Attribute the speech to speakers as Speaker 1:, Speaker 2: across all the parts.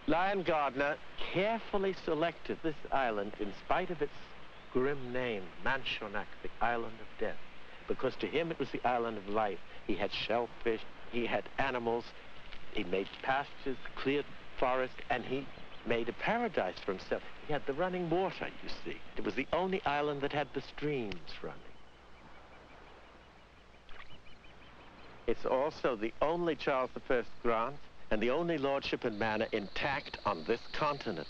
Speaker 1: Lion Gardiner carefully selected this island in spite of its grim name, Manchonak, the island of death, because to him it was the island of life. He had shellfish, he had animals, he made pastures, cleared forests, and he made a paradise for himself. He had the running water, you see. It was the only island that had the streams running. It's also the only Charles I grant and the only lordship and manor intact on this continent.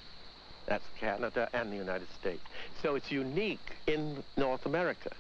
Speaker 1: That's Canada and the United States. So it's unique in North America.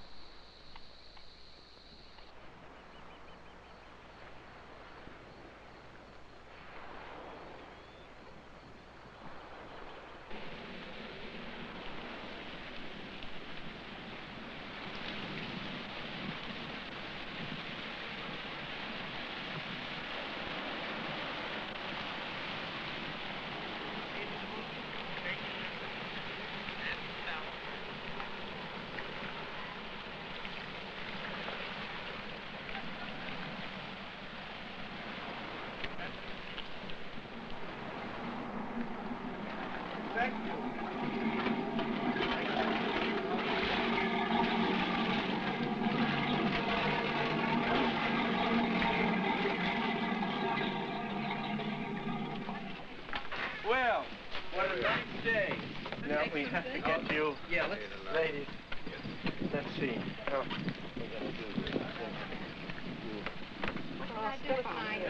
Speaker 2: Well, what a nice day.
Speaker 1: Now we have to get you, ladies. Let's see. Oh, we're gonna do this.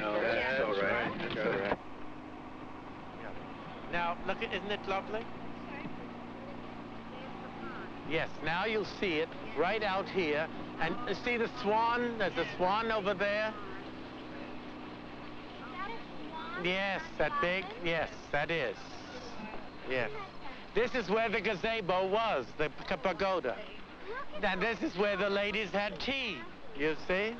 Speaker 2: No, that's all right.
Speaker 1: That's all right. Yeah. Now, look, isn't it lovely? Yes, now you'll see it right out here. And see the swan? There's a swan over there. Yes, that big? Yes, that is. Yes. This is where the gazebo was, the pagoda. And this is where the ladies had tea, you see?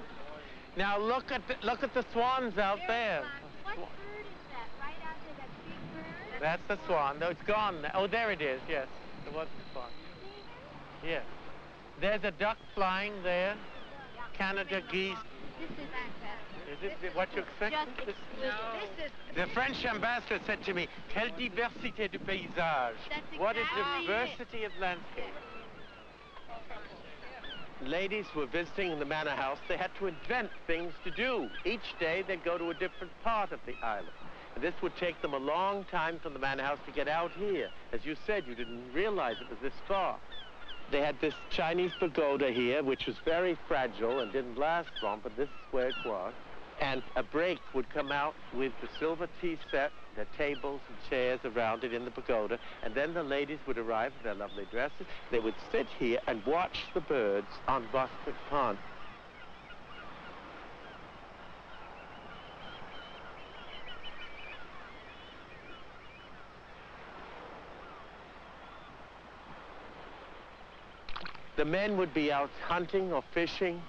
Speaker 1: Now look at the swans out there.
Speaker 3: What bird is that? Right out there, that big bird?
Speaker 1: That's the swan. No, it's gone. Oh, there it is, yes. There was the swan. Yes. There's a duck flying there. Canada geese.
Speaker 3: This is fantastic.
Speaker 1: Is it what you expect?
Speaker 3: Just exquisite.
Speaker 1: The French ambassador said to me, quelle diversité de paysage.
Speaker 3: That's
Speaker 1: What a
Speaker 3: exactly
Speaker 1: diversity of landscape. Ladies who were visiting the manor house, they had to invent things to do. Each day they'd go to a different part of the island. And this would take them a long time from the manor house to get out here. As you said, you didn't realize it was this far. They had this Chinese pagoda here, which was very fragile and didn't last long, but this is where it was. And a break would come out with the silver tea set, the tables and chairs around it in the pagoda, and then the ladies would arrive in their lovely dresses. They would sit here and watch the birds on Bostwick Pond. The men would be out hunting or fishing,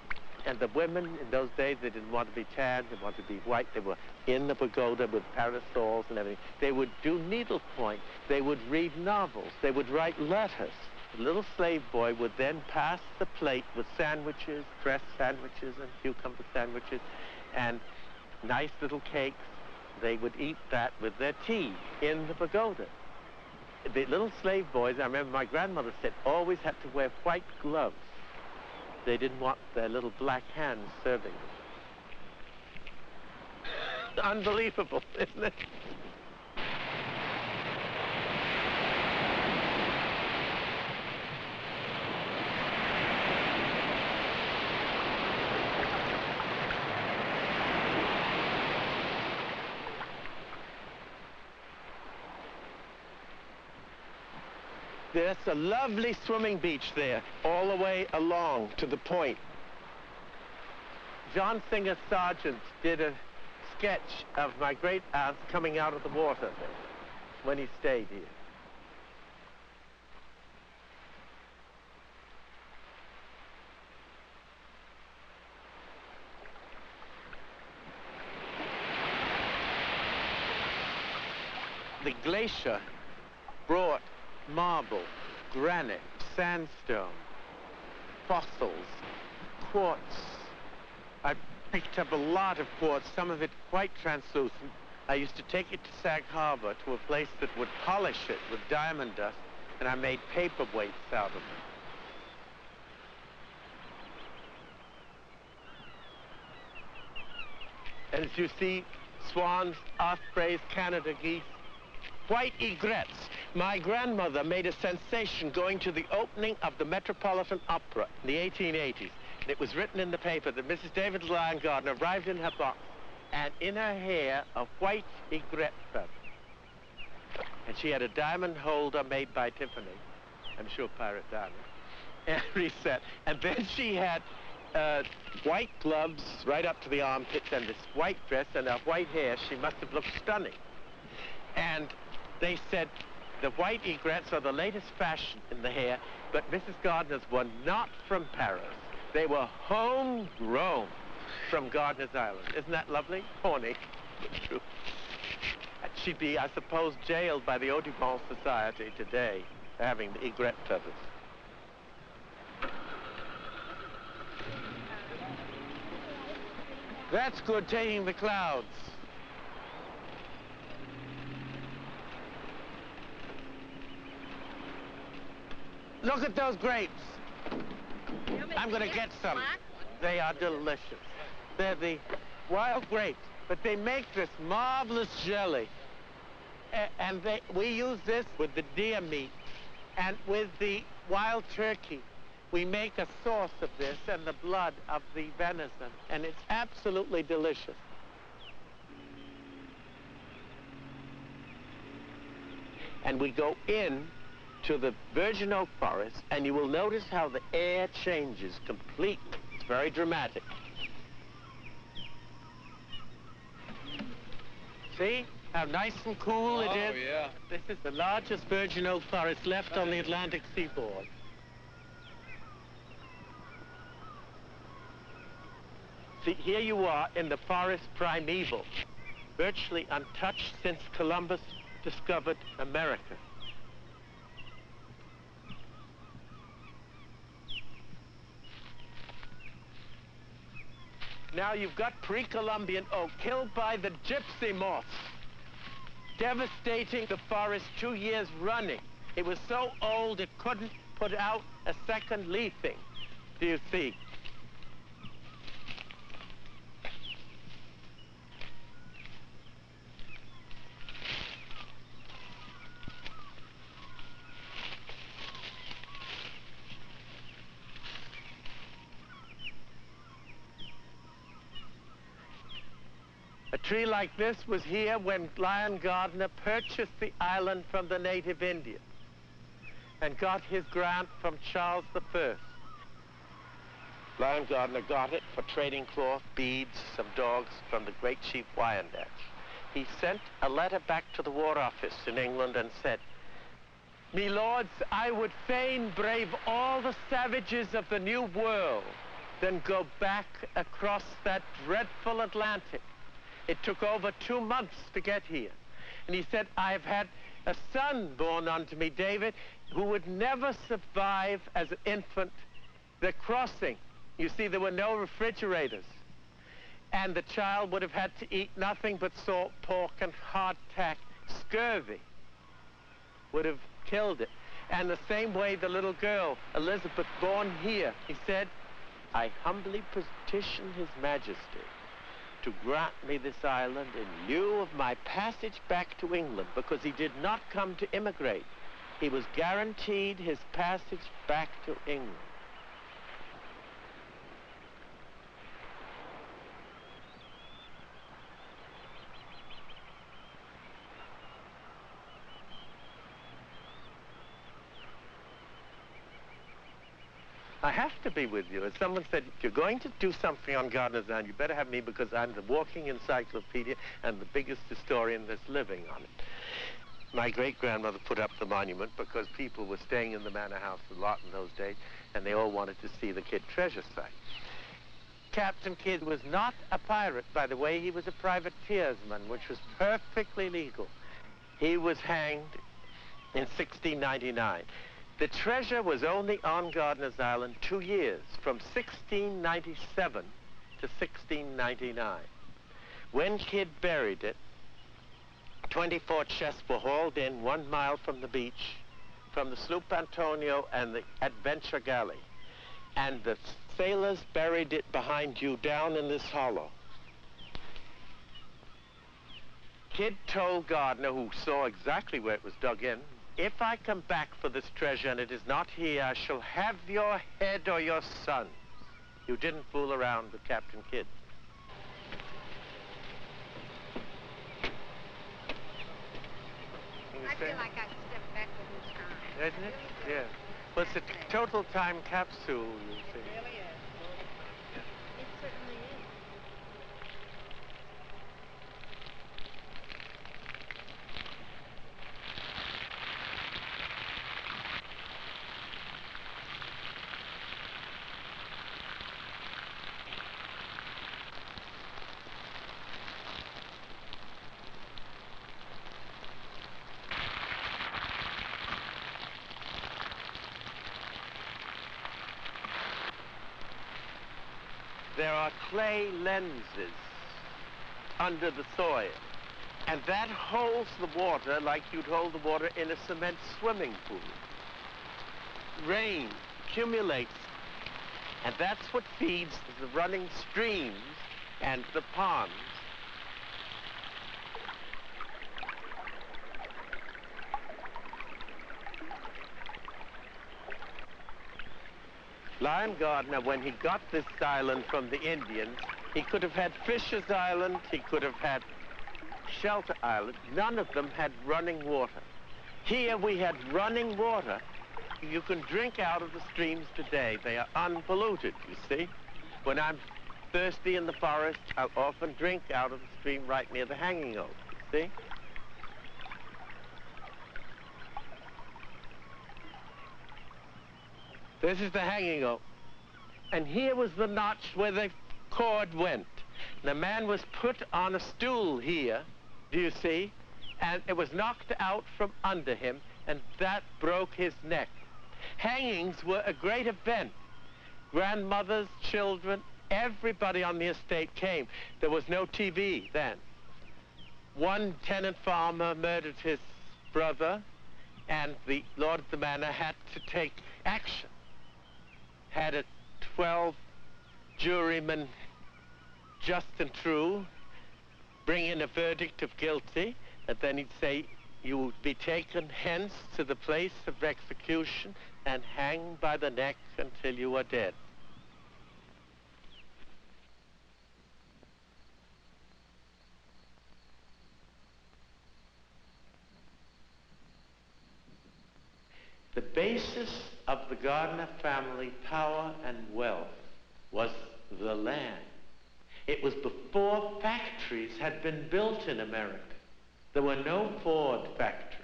Speaker 1: and the women in those days, they didn't want to be tanned, they wanted to be white. They were in the pagoda with parasols and everything. They would do needlepoint. They would read novels. They would write letters. The little slave boy would then pass the plate with sandwiches, dressed sandwiches and cucumber sandwiches, and nice little cakes. They would eat that with their tea in the pagoda. The little slave boys, I remember my grandmother said, always had to wear white gloves. They didn't want their little black hands serving them. Unbelievable, isn't it? There's a lovely swimming beach there, all the way along to the point. John Singer Sargent did a sketch of my great aunt coming out of the water when he stayed here. The glacier brought marble, granite, sandstone, fossils, quartz. I picked up a lot of quartz, some of it quite translucent, I used to take it to Sag Harbor to a place that would polish it with diamond dust, and I made paperweights out of it. And as you see, swans, ospreys, Canada geese, white egrets. My grandmother made a sensation going to the opening of the Metropolitan Opera in the 1880s. And it was written in the paper that Mrs. David Lyon Gardiner arrived in her box, and in her hair, a white egret feather. And she had a diamond holder made by Tiffany, I'm sure Pirate Diamond, every set. And then she had white gloves right up to the armpits and this white dress and her white hair. She must have looked stunning. And they said the white egrets are the latest fashion in the hair, but Mrs. Gardiner's were not from Paris. They were homegrown from Gardiner's Island. Isn't that lovely? Horny, but true. She'd be, I suppose, jailed by the Audubon Society today for having the egret feathers. That's good, taking the clouds. Look at those grapes. I'm going to get some. They are delicious. They're the wild grapes, but they make this marvelous jelly. And we use this with the deer meat and with the wild turkey. We make a sauce of this and the blood of the venison, and it's absolutely delicious. And we go in to the virgin oak forest, and you will notice how the air changes completely. It's very dramatic. See how nice and cool it is?
Speaker 2: Oh, yeah.
Speaker 1: This is the largest virgin oak forest left on the Atlantic seaboard. See, here you are in the forest primeval, virtually untouched since Columbus discovered America. Now you've got pre-Columbian oak killed by the gypsy moth, devastating the forest 2 years running. It was so old it couldn't put out a second leafing. Do you see? A tree like this was here when Lyon Gardiner purchased the island from the native Indians and got his grant from Charles I. Lyon Gardiner got it for trading cloth, beads, some dogs from the great chief Wyandotte. He sent a letter back to the War Office in England and said, "Me lords, I would fain brave all the savages of the New World, then go back across that dreadful Atlantic. It took over 2 months to get here." And he said, "I've had a son born unto me, David, who would never survive as an infant the crossing." You see, there were no refrigerators. And the child would have had to eat nothing but salt pork and hardtack. Scurvy would have killed it. And the same way the little girl, Elizabeth, born here, he said, "I humbly petition His Majesty to grant me this island in lieu of my passage back to England," because he did not come to immigrate. He was guaranteed his passage back to England. I have to be with you. As someone said, if you're going to do something on Gardiner's Island, you better have me because I'm the walking encyclopedia and the biggest historian that's living on it. My great-grandmother put up the monument because people were staying in the manor house a lot in those days, and they all wanted to see the Kidd treasure site. Captain Kidd was not a pirate, by the way. He was a privateersman, which was perfectly legal. He was hanged in 1699. The treasure was only on Gardiner's Island 2 years, from 1697 to 1699. When Kidd buried it, 24 chests were hauled in 1 mile from the beach, from the sloop Antonio and the Adventure Galley. And the sailors buried it behind you down in this hollow. Kidd told Gardiner, who saw exactly where it was dug in, if I come back for this treasure and it is not here, I shall have your head or your son. You didn't fool around with Captain Kidd.
Speaker 3: I feel like I stepped backward in time.
Speaker 1: Isn't it? Yeah. Well, it's a total time capsule, you see.
Speaker 2: It really is.
Speaker 3: It certainly is.
Speaker 1: There are clay lenses under the soil, and that holds the water like you'd hold the water in a cement swimming pool. Rain accumulates, and that's what feeds the running streams and the ponds. Lion Gardiner, when he got this island from the Indians, he could have had Fisher's Island, he could have had Shelter Island. None of them had running water. Here we had running water. You can drink out of the streams today. They are unpolluted, you see. When I'm thirsty in the forest, I'll often drink out of the stream right near the hanging oak, you see. This is the hanging oak. And here was the notch where the cord went. The man was put on a stool here, do you see? And it was knocked out from under him, and that broke his neck. Hangings were a great event. Grandmothers, children, everybody on the estate came. There was no TV then. One tenant farmer murdered his brother, and the lord of the manor had to take action. Had a 12 jurymen, just and true, bring in a verdict of guilty, and then he'd say, you would be taken hence to the place of execution and hanged by the neck until you are dead. The basis of the Gardiner family power and wealth was the land. It was before factories had been built in America. There were no Ford factories,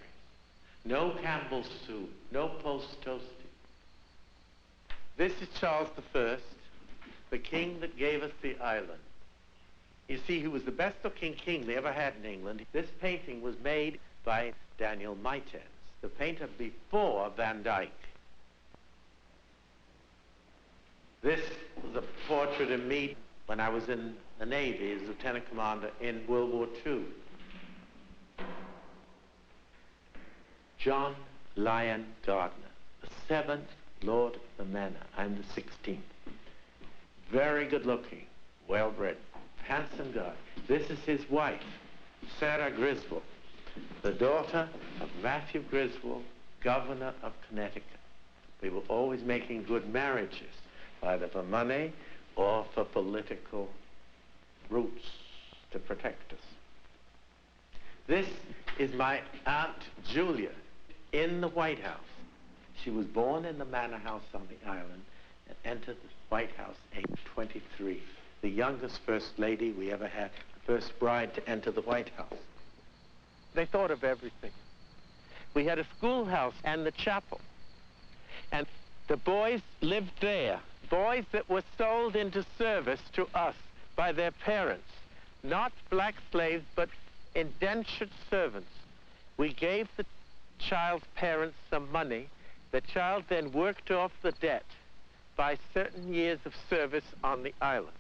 Speaker 1: no Campbell's soup, no Post Toasty. This is Charles I, the king that gave us the island. You see, he was the best looking king they ever had in England. This painting was made by Daniel Maitens, the painter before Van Dyck. This was a portrait of me when I was in the Navy as lieutenant commander in World War II. John Lyon Gardiner, the 7th Lord of the Manor. I'm the 16th. Very good looking, well-bred, handsome guy. This is his wife, Sarah Griswold, the daughter of Matthew Griswold, governor of Connecticut. We were always making good marriages, either for money or for political roots to protect us. This is my Aunt Julia in the White House. She was born in the manor house on the island and entered the White House age 23. The youngest first lady we ever had, the first bride to enter the White House. They thought of everything. We had a schoolhouse and the chapel. And the boys lived there. Boys that were sold into service to us by their parents. Not black slaves, but indentured servants. We gave the child's parents some money. The child then worked off the debt by certain years of service on the island.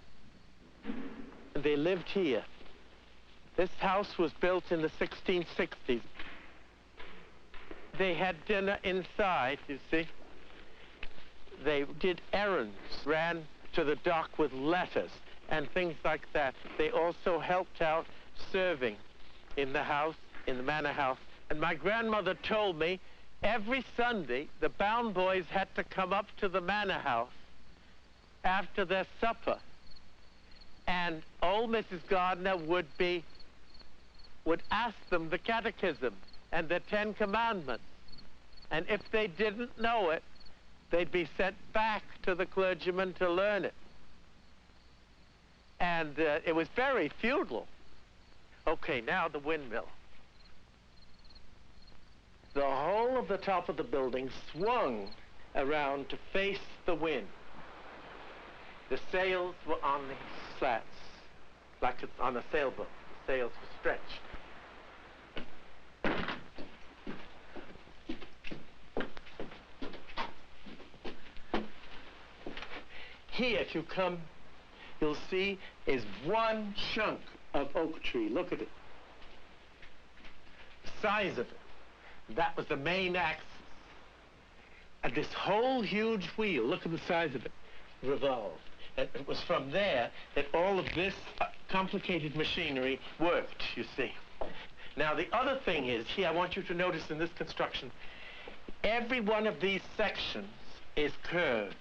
Speaker 1: And they lived here. This house was built in the 1660s. They had dinner inside, you see. They did errands, ran to the dock with letters and things like that. They also helped out serving in the house, in the manor house. And my grandmother told me every Sunday the Bound boys had to come up to the manor house after their supper. And old Mrs. Gardiner would ask them the catechism and the 10 Commandments. And if they didn't know it, they'd be sent back to the clergyman to learn it. And it was very feudal. Okay, now the windmill. The whole of the top of the building swung around to face the wind. The sails were on the slats, like it's on a sailboat. The sails were stretched. Here, if you come, you'll see is one chunk of oak tree. Look at it. The size of it. That was the main axis. And this whole huge wheel, look at the size of it, revolved. And it was from there that all of this complicated machinery worked, you see. Now, the other thing is, here, I want you to notice in this construction, every one of these sections is curved.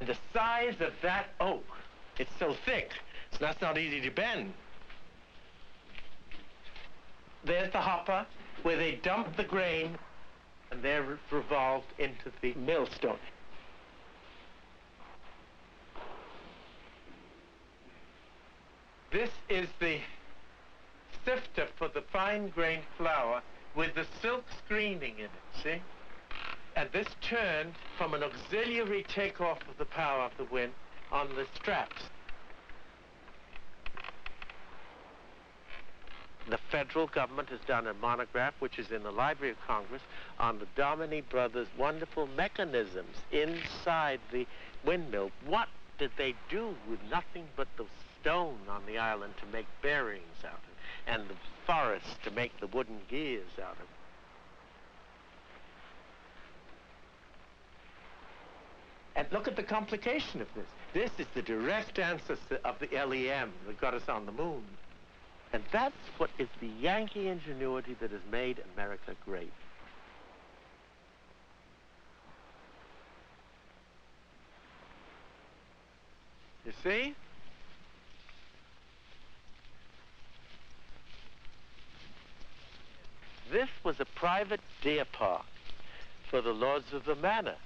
Speaker 1: And the size of that oak, it's so thick, so that's not easy to bend. There's the hopper, where they dump the grain, and they're revolved into the millstone. This is the sifter for the fine-grained flour with the silk screening in it, see? And this turned from an auxiliary takeoff of the power of the wind on the straps. The federal government has done a monograph, which is in the Library of Congress, on the Dominy brothers' wonderful mechanisms inside the windmill. What did they do with nothing but the stone on the island to make bearings out of it, and the forest to make the wooden gears out of it? And look at the complication of this. This is the direct ancestor of the LEM that got us on the moon. And that's what is the Yankee ingenuity that has made America great. You see? This was a private deer park for the lords of the manor.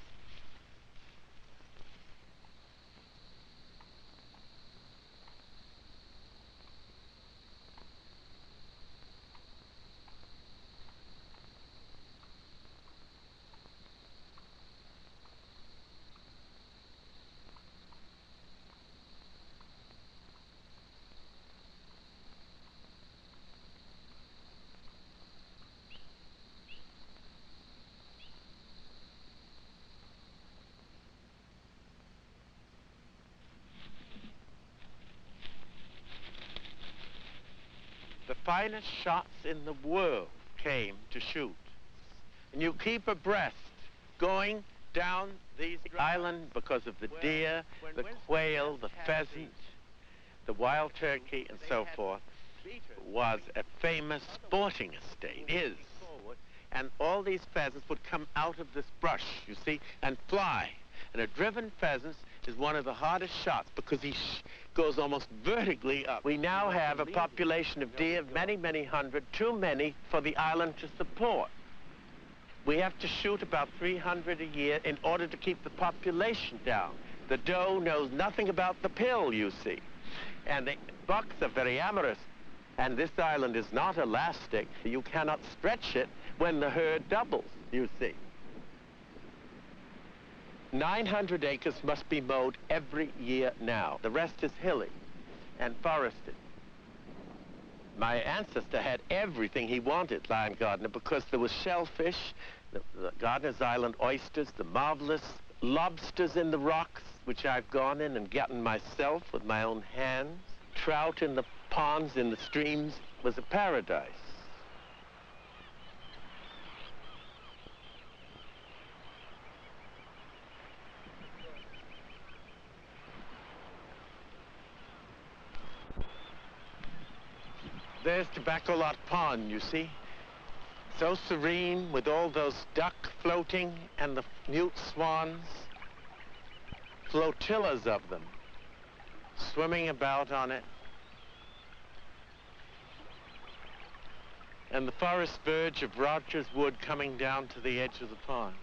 Speaker 1: The finest shots in the world came to shoot. And you keep abreast going down these islands because of the deer, the quail, the pheasant, the wild turkey, and so forth. Was a famous sporting estate, is. And all these pheasants would come out of this brush, you see, and fly. And a driven pheasant is one of the hardest shots because he goes almost vertically up. We now have a population of deer, many, many hundred, too many for the island to support. We have to shoot about 300 a year in order to keep the population down. The doe knows nothing about the pill, you see. And the bucks are very amorous. And this island is not elastic. You cannot stretch it when the herd doubles, you see. 900 acres must be mowed every year now. The rest is hilly and forested. My ancestor had everything he wanted, Lion Gardiner, because there was shellfish, the Gardiner's Island oysters, the marvelous lobsters in the rocks, which I've gone in and gotten myself with my own hands, trout in the ponds in the streams was a paradise. There's Tobacco Lot Pond, you see? So serene with all those duck floating and the mute swans. Flotillas of them swimming about on it. And the forest verge of Rogers Wood coming down to the edge of the pond.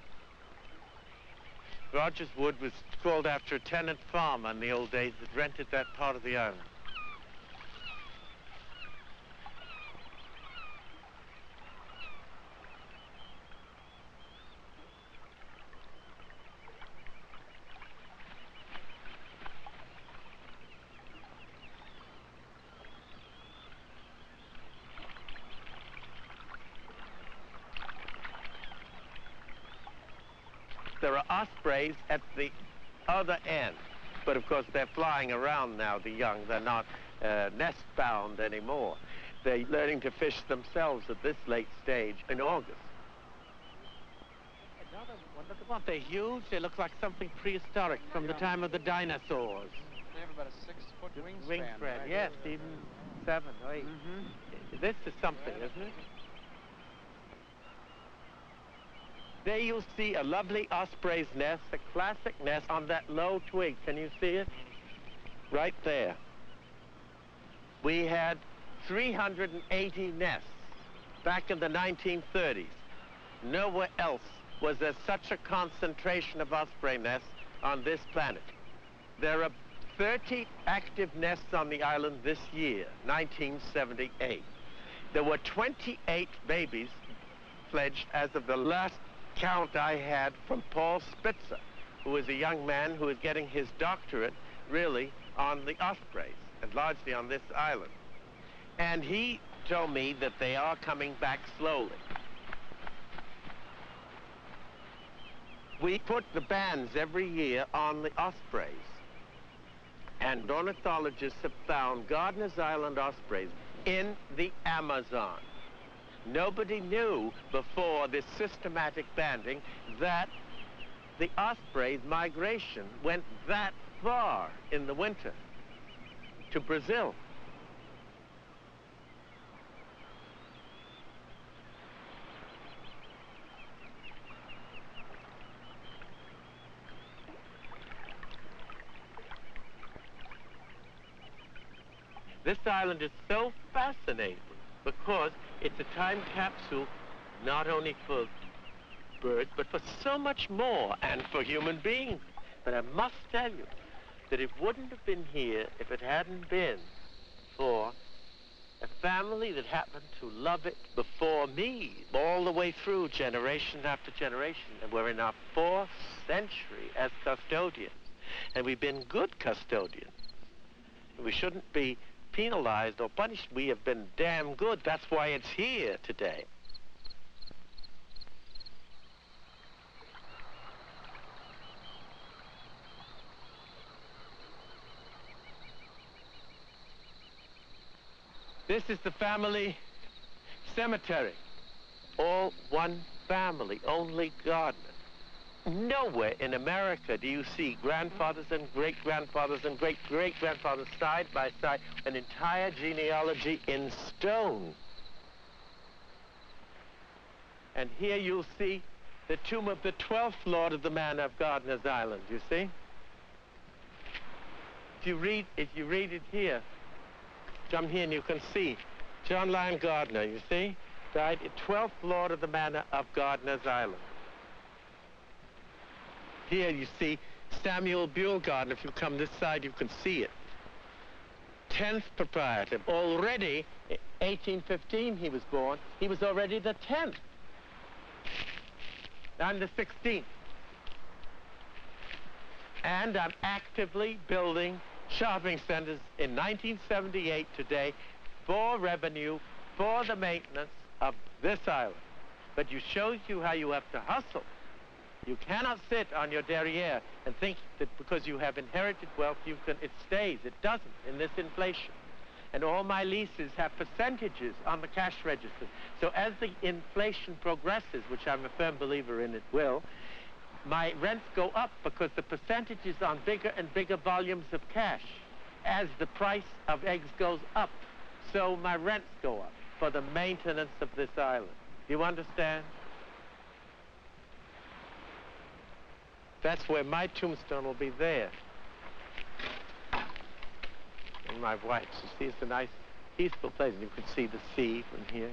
Speaker 1: Rogers Wood was called after a tenant farmer in the old days that rented that part of the island. There are ospreys at the other end, but of course they're flying around now, the young. They're not nest-bound anymore. They're learning to fish themselves at this late stage in August. Another one, look at what, they're huge. They look like something prehistoric from the time of the dinosaurs.
Speaker 2: They have about a 6-foot wingspan.
Speaker 1: Wingspan,
Speaker 2: Right?
Speaker 1: yes, even 7 or 8. This is something, isn't it? There you'll see a lovely osprey's nest, a classic nest on that low twig. Can you see it? Right there. We had 380 nests back in the 1930s. Nowhere else was there such a concentration of osprey nests on this planet. There are 30 active nests on the island this year, 1978. There were 28 babies fledged as of the last count I had from Paul Spitzer, who was a young man who was getting his doctorate really on the ospreys and largely on this island. And he told me that they are coming back slowly. We put the bands every year on the ospreys, and ornithologists have found Gardiner's Island ospreys in the Amazon. Nobody knew before this systematic banding that the osprey's migration went that far in the winter to Brazil. This island is so fascinating because it's a time capsule not only for birds, but for so much more, and for human beings. But I must tell you that it wouldn't have been here if it hadn't been for a family that happened to love it before me, all the way through, generation after generation. And we're in our 4th century as custodians, and we've been good custodians. We shouldn't be penalized or punished. We have been damn good. That's why it's here today. This is the family cemetery. All one family, only Gardiner. Nowhere in America do you see grandfathers and great-grandfathers and great-great-grandfathers side by side, an entire genealogy in stone. And here you'll see the tomb of the 12th Lord of the Manor of Gardiner's Island, you see? If you read it here, come here and you can see John Lyon Gardiner, you see? Died 12th Lord of the Manor of Gardiner's Island. Here you see Samuel Buell Gardiner. If you come this side, you can see it. 10th proprietor. Already, 1815 he was born. He was already the 10th. I'm the 16th. And I'm actively building shopping centers in 1978 today for revenue, for the maintenance of this island. But it shows you how you have to hustle. You cannot sit on your derriere and think that because you have inherited wealth, it stays. It doesn't in this inflation. And all my leases have percentages on the cash register. So as the inflation progresses, which I'm a firm believer in it will, my rents go up because the percentages on bigger and bigger volumes of cash. As the price of eggs goes up, so my rents go up for the maintenance of this island. Do you understand? That's where my tombstone will be there. And my wife's. You see, it's a nice, peaceful place. You can see the sea from here.